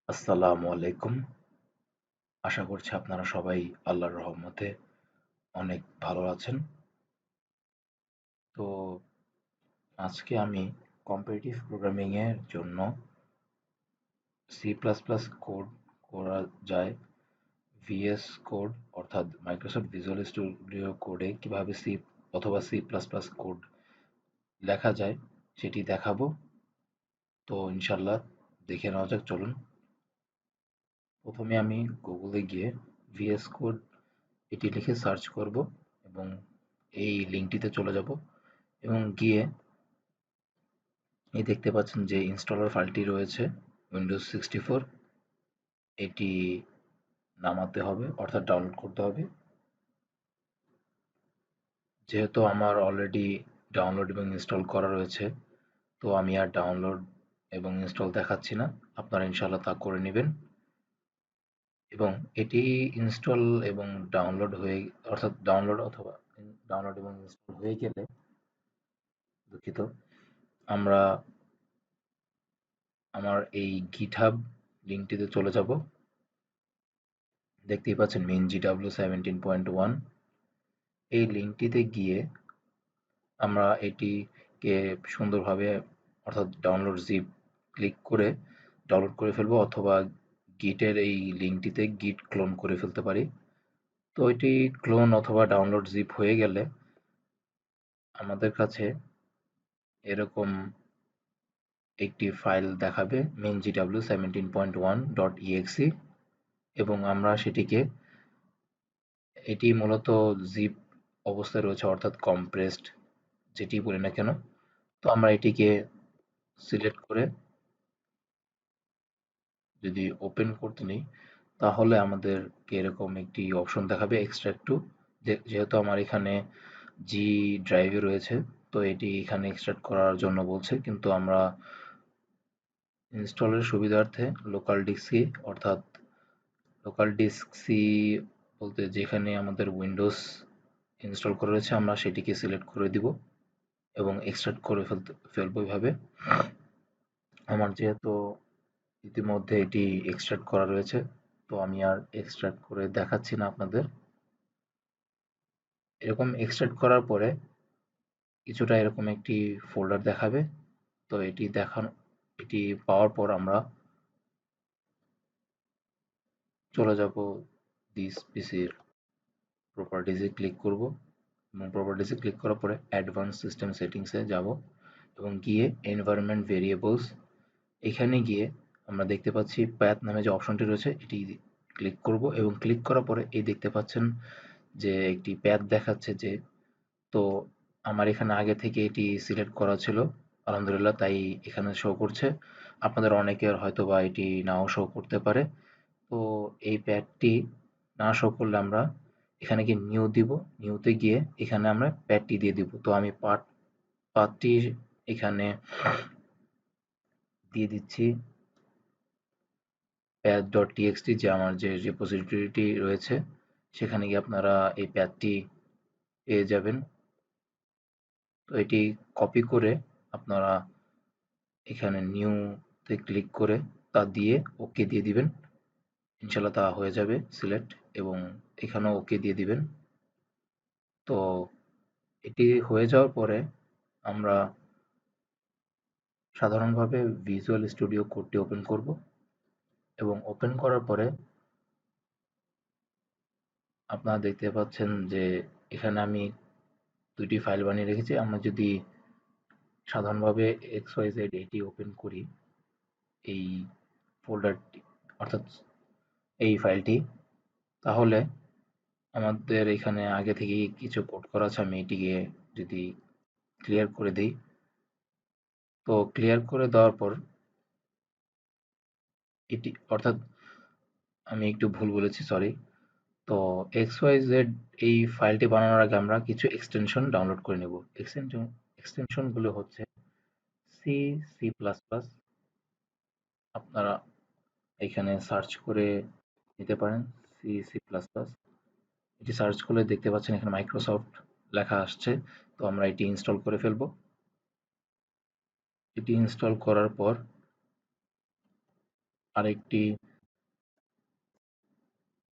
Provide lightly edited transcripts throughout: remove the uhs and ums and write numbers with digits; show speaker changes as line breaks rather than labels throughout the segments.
আসসালামু আলাইকুম। আশা করছি আপনারা সবাই আল্লাহর রহমতে অনেক ভালো আছেন। তো আজকে আমি কম্পিটিটিভ প্রোগ্রামিং এর জন্য সি প্লাস প্লাস কোড করা যায় ভিএস কোড অর্থাৎ মাইক্রোসফট ভিজুয়াল স্টুডিও কোডে কিভাবে সি অথবা সি প্লাস প্লাস কোড লেখা যায় সেটি দেখাবো। তো ইনশাল্লাহ দেখে নেওয়া যাক, চলুন। প্রথমে আমি গুগলে গিয়ে ভিএস কোড এটি লিখে সার্চ করব এবং এই লিঙ্কটিতে চলে যাব এবং গিয়ে এই দেখতে পাচ্ছেন যে ইনস্টলার ফাইলটি রয়েছে উইন্ডোজ 64, এটি নামাতে হবে অর্থাৎ ডাউনলোড করতে হবে। যেহেতু আমার অলরেডি ডাউনলোড এবং ইনস্টল করা রয়েছে, তো আমি আর ডাউনলোড এবং ইনস্টল দেখাচ্ছি না, আপনারা ইনশাল্লাহ তা করে নেবেন। এবং এটি ইনস্টল এবং ডাউনলোড হয়ে অর্থাৎ ডাউনলোড এবং ইনস্টল হয়ে গেলে, দুঃখিত, আমরা আমার এই গিটহাব লিঙ্কটিতে চলে যাব। দেখতেই পাচ্ছেন মেইন জিডাব্লিউ 17.1, এই লিঙ্কটিতে গিয়ে আমরা এটিকে সুন্দরভাবে অর্থাৎ ডাউনলোড জিপ ক্লিক করে ডাউনলোড করে ফেলবো, অথবা গিটের এই লিঙ্কটিতে গিট ক্লোন করে ফেলতে পারি। তো এটি ক্লোন অথবা ডাউনলোড জিপ হয়ে গেলে আমাদের কাছে এরকম একটি ফাইল দেখাবে মেইন জিডাব্লিউ 17.1.exe, এবং আমরা সেটিকে, এটি মূলত জিপ অবস্থায় রয়েছে অর্থাৎ কম্প্রেসড যেটি বলি না কেন। তো আমরা এটিকে সিলেক্ট করে যদি ওপেন করতে নেই, তাহলে আমাদেরকে এরকম একটি অপশন দেখাবে এক্সট্রাক্ট টু। যেহেতু আমার এখানে জি ড্রাইভে রয়েছে, তো এটি এখানে এক্সট্রাক্ট করার জন্য বলছে, কিন্তু আমরা ইনস্টলের সুবিধার্থে লোকাল ডিস্ক অর্থাৎ লোকাল ডিস্ক সি বলতে যেখানে আমাদের উইন্ডোজ ইনস্টল করা রয়েছে আমরা সেটিকে সিলেক্ট করে দিব এবং এক্সট্রাক্ট করে ফেলবো এইভাবে। আমার যেহেতু ইতিমধ্যে এটি এক্সট্রাক্ট করা রয়েছে, তো আমি আর এক্সট্রাক্ট করে দেখাচ্ছি না আপনাদের। এরকম এক্সট্রাক্ট করার পরে কিছুটা এরকম একটি ফোল্ডার দেখাবে। তো এটি পাওয়ার পর আমরা চলে যাব দিস পিসির প্রপার্টিজে ক্লিক করব এবং প্রপার্টিজে ক্লিক করার পরে অ্যাডভান্স সিস্টেম সেটিংসে যাব এবং গিয়ে এনভায়রনমেন্ট ভেরিয়েবলস, এখানে গিয়ে আমরা দেখতে পাচ্ছি প্যাথ নামে যে অপশনটি রয়েছে এটি ক্লিক করব এবং ক্লিক করার পরে এই দেখতে পাচ্ছেন যে একটি প্যাথ দেখাচ্ছে, যে তো আমার এখানে আগে থেকে এটি সিলেক্ট করা ছিল আলহামদুলিল্লাহ, তাই এখানে শো করছে। আপনাদের অনেকের হয়তোবা এটি নাও শো করতে পারে। তো এই প্যাডটি না শো করলে আমরা এখানে গিয়ে নিউ দিব, নিউতে গিয়ে এখানে আমরা প্যাডটি দিয়ে দিব। তো আমি পাথটি এখানে দিয়ে দিচ্ছি path.txt, যে আমার যে রিপোজিটরিটি রয়েছে সেখানে গিয়ে আপনারা এই প্যাথটি পেয়ে যাবেন। তো এটি কপি করে আপনারা এখানে নিউতে ক্লিক করে তা দিয়ে ওকে দিয়ে দিবেন, ইনশাল্লাহ তা হয়ে যাবে সিলেক্ট, এবং এখানেও ওকে দিয়ে দিবেন। তো এটি হয়ে যাওয়ার পরে আমরা সাধারণভাবে ভিজুয়াল স্টুডিও কোডটি ওপেন করব এবং ওপেন করার পরে আপনারা দেখতে পাচ্ছেন যে এখানে আমি দুটি ফাইল বানিয়ে রেখেছি। আমরা যদি সাধারণভাবে XYZ এটি ওপেন করি, এই ফোল্ডারটি অর্থাৎ এই ফাইলটি, তাহলে আমাদের এখানে আগে থেকেই কিছু কোড করা আছে। আমি এটিকে যদি ক্লিয়ার করে দিই, তো ক্লিয়ার করে দেওয়ার পর এটি অর্থাৎ আমি একটু ভুল বলেছি, সরি। তো XYZ এই ফাইলটি বানানোর আগে আমরা কিছু এক্সটেনশন ডাউনলোড করে নেব। এক্সটেনশনগুলো হচ্ছে সি, সি প্লাস প্লাস, আপনারা এখানে সার্চ করে নিতে পারেন সি, সি প্লাস প্লাস। এটি সার্চ করলে দেখতে পাচ্ছেন এখানে মাইক্রোসফট লেখা আসছে। তো আমরা এটি ইনস্টল করে ফেলবো। এটি ইনস্টল করার পর আরেকটি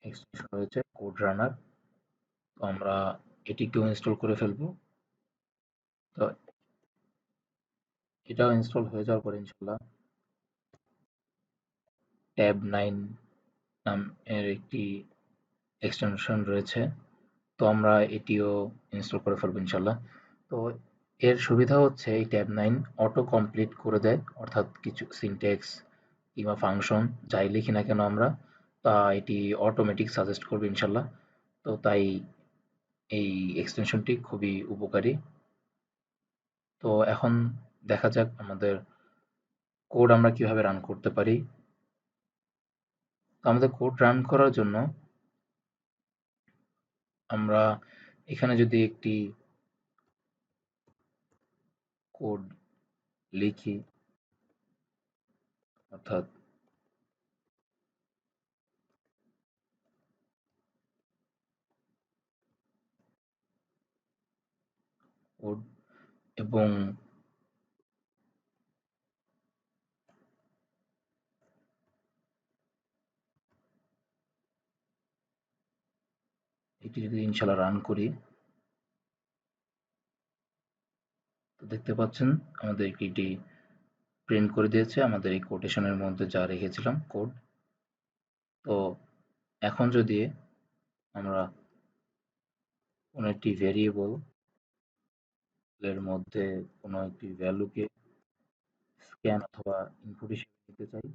এক্সটেনশন রয়েছে কোড রানার। তো আমরা এটিকেও ইনস্টল করে ফেলবো। তো এটাও ইনস্টল হয়ে যাওয়ার পর ইনশাল্লাহ ট্যাব 9 নামের একটি এক্সটেনশন রয়েছে। তো আমরা এটিও ইনস্টল করে ফেলবো ইনশাল্লাহ। তো এর সুবিধা হচ্ছে এই ট্যাব 9 অটো কমপ্লিট করে দেয়, অর্থাৎ কিছু সিনট্যাক্স কিংবা ফাংশন যাই লিখি না কেন আমরা, তা এটি অটোমেটিক সাজেস্ট করবে ইনশাল্লাহ। তো তাই এই এক্সটেনশনটি খুবই উপকারী। তো এখন দেখা যাক আমাদের কোড আমরা কিভাবে রান করতে পারি। তো আমাদের কোড রান করার জন্য আমরা এখানে যদি একটি কোড লিখি, অর্থাৎ কোড, এবং এটি যদি ইনশাল্লাহ রান করি, তো দেখতে পাচ্ছেন আমাদের এটি প্রিন্ট করে দিয়েছে আমাদের এই কোটেশনের মধ্যে যা রেখেছিলাম কোড। তো এখন যদি আমরা কোনো একটি ভেরিয়েবল এর মধ্যে কোনো একটি ভ্যালুকে স্ক্যান অথবা ইনপুট হিসেবে নিতে চাই,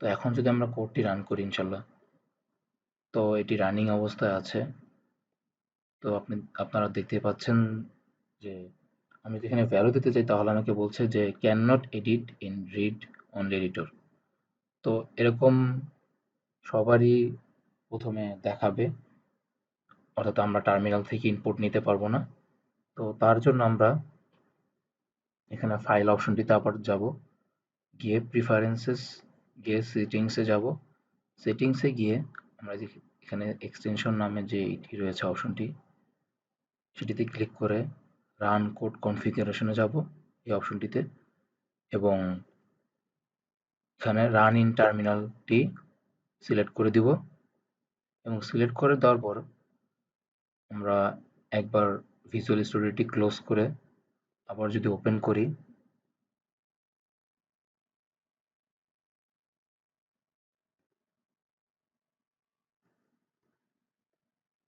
তো এখন যদি আমরা কোডটি রান করি ইনশাল্লাহ, তো এটি রানিং অবস্থায় আছে। তো আপনারা দেখতে পাচ্ছেন যে আমি যেখানে ভ্যালু দিতে চাই তাহলে আমাকে বলছে যে can not edit in read only editor. তো এরকম সবারই প্রথমে দেখাবে, অর্থাৎ আমরা টার্মিনাল থেকে ইনপুট নিতে পারবো না। তো তার জন্য আমরা এখানে ফাইল অপশনটিতে আবার যাব, গিয়ে প্রিফারেন্সেস, গিয়ে সেটিংসে যাব। সেটিংসে গিয়ে আমরা যে এখানে এক্সটেনশন নামে যে এটি রয়েছে অপশনটি, সেটিতে ক্লিক করে রান কোড কনফিগারেশনে যাব এই অপশনটিতে, এবং এখানে রান ইন টার্মিনালটি সিলেক্ট করে দিব। এবং সিলেক্ট করে দেওয়ার পর আমরা একবার ভিজুয়াল স্টুডিওটি ক্লোজ করে আবার যদি ওপেন করি,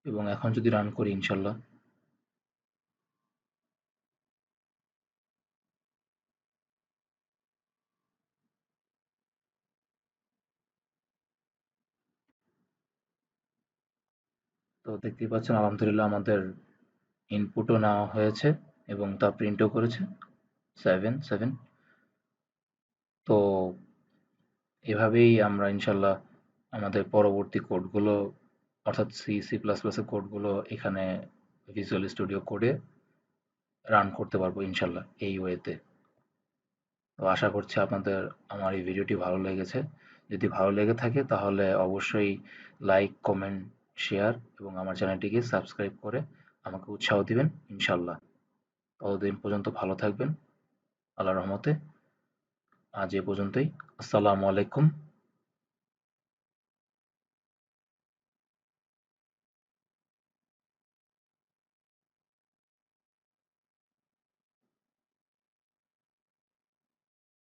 এবং এখন যদি রান করি ইনশাল্লাহ, তো দেখতেই পাচ্ছেন আলহামদুলিল্লাহ আমাদের ইনপুটও নেওয়া হয়েছে এবং তা প্রিন্টও করেছে 7 7। তো এভাবেই আমরা ইনশাল্লাহ আমাদের পরবর্তী কোডগুলো, অর্থাৎ সি প্লাস প্লাসের কোডগুলো এখানে ভিজুয়াল স্টুডিও কোডে রান করতে পারবো ইনশাল্লাহ এই ওয়েতে। তো আশা করছি আপনাদের আমার এই ভিডিওটি ভালো লেগেছে। যদি ভালো লেগে থাকে তাহলে অবশ্যই লাইক, কমেন্ট, শেয়ার এবং আমার চ্যানেলটিকে সাবস্ক্রাইব করে আমাকে উৎসাহ দিবেন ইনশাল্লাহ। ততদিন পর্যন্ত ভালো থাকবেন। আল্লাহর রহমতে আজ এ পর্যন্তই। আসসালামু আলাইকুম।